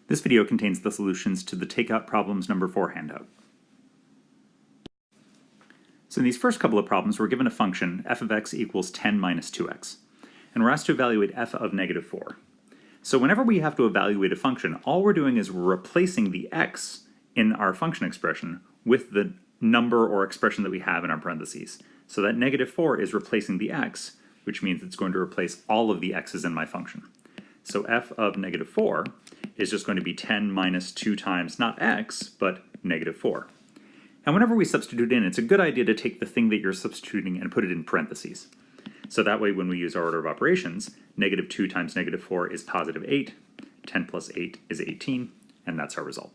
This video contains the solutions to the Takeout Problems number 4 handout. So in these first couple of problems, we're given a function f of x equals 10 minus 2x, and we're asked to evaluate f of negative 4. So whenever we have to evaluate a function, all we're doing is replacing the x in our function expression with the number or expression that we have in our parentheses. So that negative 4 is replacing the x, which means it's going to replace all of the x's in my function. So f of negative 4 is just going to be 10 minus 2 times, not x, but negative 4. And whenever we substitute in, it's a good idea to take the thing that you're substituting and put it in parentheses. So that way when we use our order of operations, negative 2 times negative 4 is positive 8, 10 plus 8 is 18, and that's our result.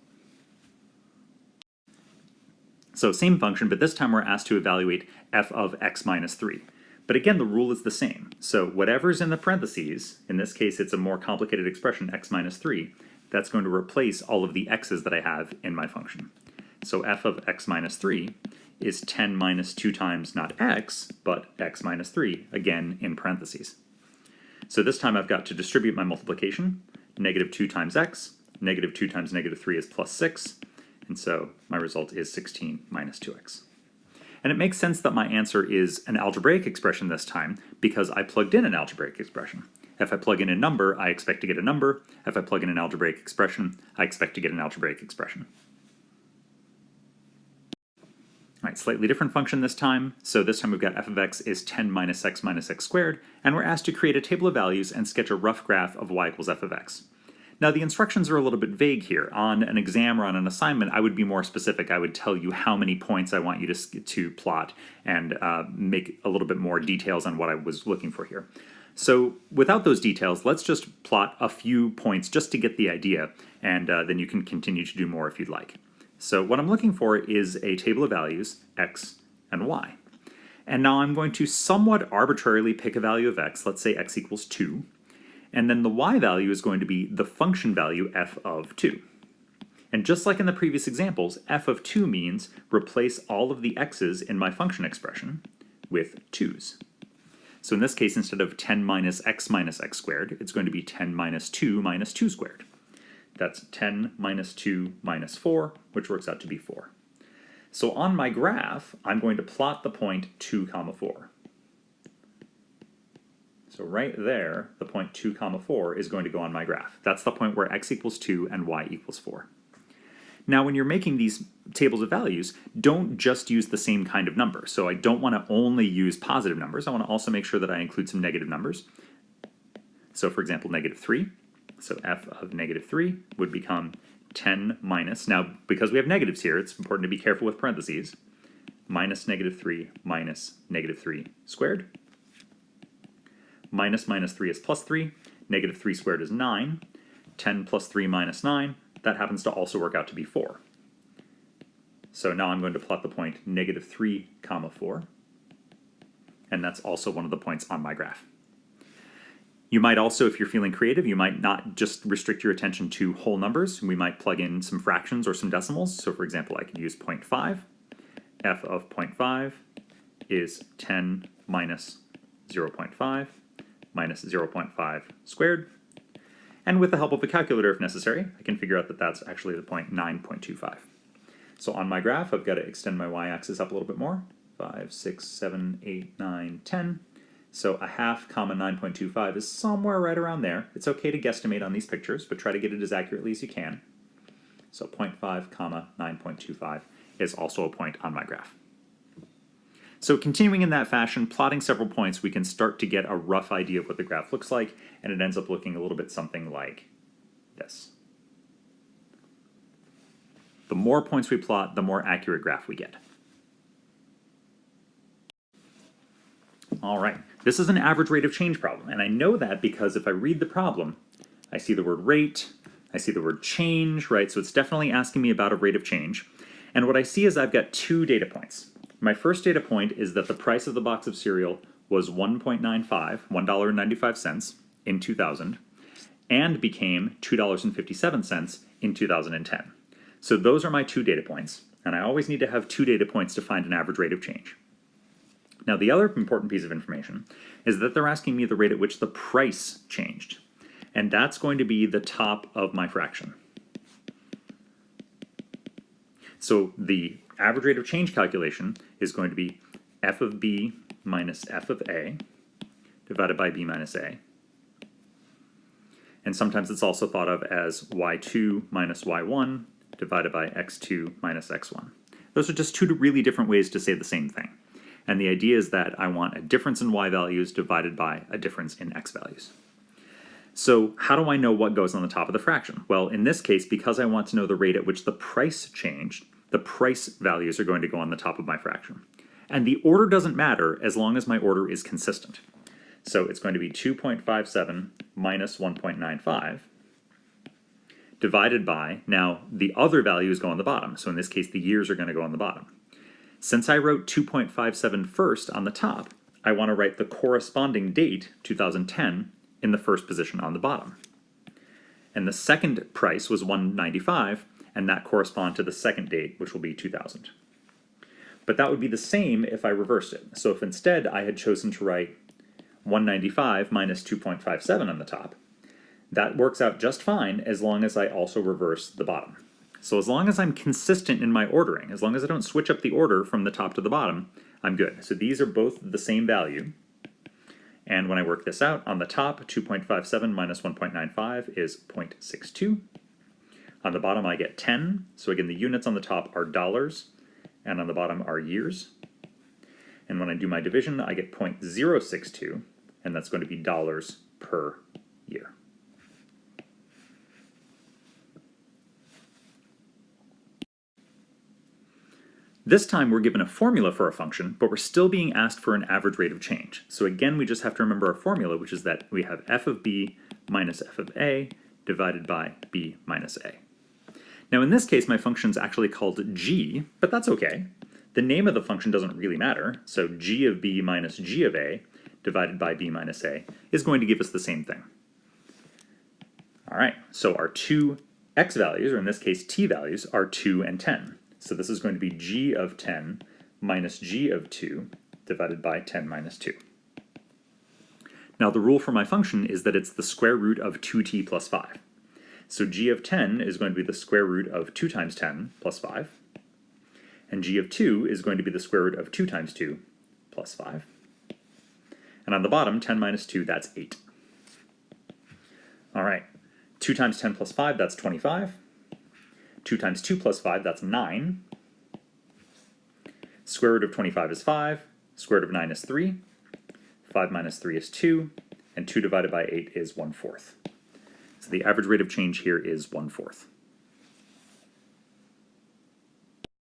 So same function, but this time we're asked to evaluate f of x minus 3. But again, the rule is the same. So whatever's in the parentheses, in this case it's a more complicated expression, x minus 3, that's going to replace all of the x's that I have in my function. So f of x minus 3 is 10 minus 2 times not x, but x minus 3, again in parentheses. So this time I've got to distribute my multiplication. Negative 2 times x, negative 2 times negative 3 is plus 6, and so my result is 16 minus 2x. And it makes sense that my answer is an algebraic expression this time because I plugged in an algebraic expression. If I plug in a number, I expect to get a number. If I plug in an algebraic expression, I expect to get an algebraic expression. All right, slightly different function this time. So this time we've got f of x is 10 minus x squared, and we're asked to create a table of values and sketch a rough graph of y equals f of x. Now the instructions are a little bit vague here. On an exam or on an assignment, I would be more specific. I would tell you how many points I want you to plot and make a little bit more details on what I was looking for here. So without those details, let's just plot a few points just to get the idea, and then you can continue to do more if you'd like. So what I'm looking for is a table of values, x and y. And now I'm going to somewhat arbitrarily pick a value of x, let's say x equals 2, and then the y value is going to be the function value f of 2. And just like in the previous examples, f of 2 means replace all of the x's in my function expression with 2's. So in this case, instead of 10 minus x squared, it's going to be 10 minus 2 squared. That's 10 minus 2 minus 4, which works out to be 4. So on my graph, I'm going to plot the point 2, 4. So right there, the point 2, 4 is going to go on my graph. That's the point where x equals 2 and y equals 4. Now when you're making these tables of values, don't just use the same kind of number. So I don't want to only use positive numbers. I want to also make sure that I include some negative numbers. So for example, negative 3. So f of negative 3 would become 10 minus, now because we have negatives here, it's important to be careful with parentheses, minus negative 3 minus negative 3 squared. Minus 3 is plus 3, negative 3 squared is 9, 10 plus 3 minus 9, that happens to also work out to be 4. So now I'm going to plot the point negative 3, 4, and that's also one of the points on my graph. You might also, if you're feeling creative, you might not just restrict your attention to whole numbers. We might plug in some fractions or some decimals. So for example, I could use 0.5. f of 0.5 is 10 minus 0.5 minus 0.5 squared. And with the help of a calculator, if necessary, I can figure out that that's actually the point 9.25. So on my graph, I've got to extend my y-axis up a little bit more. 5, 6, 7, 8, 9, 10. So a half comma 9.25 is somewhere right around there. It's okay to guesstimate on these pictures, but try to get it as accurately as you can. So 0.5 comma 9.25 is also a point on my graph. So continuing in that fashion, plotting several points, we can start to get a rough idea of what the graph looks like, and it ends up looking a little bit something like this. The more points we plot, the more accurate graph we get. All right, this is an average rate of change problem, and I know that because if I read the problem, I see the word rate, I see the word change, right? So it's definitely asking me about a rate of change. And what I see is I've got two data points. My first data point is that the price of the box of cereal was $1.95 in 2000, and became $2.57 in 2010. So those are my two data points, and I always need to have two data points to find an average rate of change. Now the other important piece of information is that they're asking me the rate at which the price changed. And that's going to be the top of my fraction. So the average rate of change calculation is going to be f of b minus f of a divided by b minus a. And sometimes it's also thought of as y2 minus y1 divided by x2 minus x1. Those are just two really different ways to say the same thing. And the idea is that I want a difference in y values divided by a difference in x values. So how do I know what goes on the top of the fraction? Well, in this case, because I want to know the rate at which the price changed, the price values are going to go on the top of my fraction. And the order doesn't matter as long as my order is consistent. So it's going to be 2.57 minus 1.95 divided by, now the other values go on the bottom. So in this case, the years are going to go on the bottom. Since I wrote 2.57 first on the top, I want to write the corresponding date, 2010, in the first position on the bottom. And the second price was 195, and that corresponds to the second date, which will be 2000. But that would be the same if I reversed it. So if instead I had chosen to write 195 minus 2.57 on the top, that works out just fine as long as I also reverse the bottom. So as long as I'm consistent in my ordering, as long as I don't switch up the order from the top to the bottom, I'm good. So these are both the same value. And when I work this out, on the top, 2.57 minus 1.95 is 0.62. On the bottom, I get 10. So again, the units on the top are dollars, and on the bottom are years. And when I do my division, I get 0.062, and that's going to be dollars per year. This time we're given a formula for a function, but we're still being asked for an average rate of change. So again, we just have to remember our formula, which is that we have f of b minus f of a divided by b minus a. Now in this case, my function is actually called g, but that's okay. The name of the function doesn't really matter, so g of b minus g of a divided by b minus a is going to give us the same thing. All right, so our two x values, or in this case t values, are 2 and 10. So this is going to be g of 10 minus g of 2 divided by 10 minus 2. Now the rule for my function is that it's the square root of 2t plus 5. So g of 10 is going to be the square root of 2 times 10 plus 5. And g of 2 is going to be the square root of 2 times 2 plus 5. And on the bottom, 10 minus 2, that's 8. All right, 2 times 10 plus 5, that's 25. 2 times 2 plus 5, that's 9. Square root of 25 is 5. Square root of 9 is 3. 5 minus 3 is 2. And 2 divided by 8 is 1/4. So the average rate of change here is 1/4.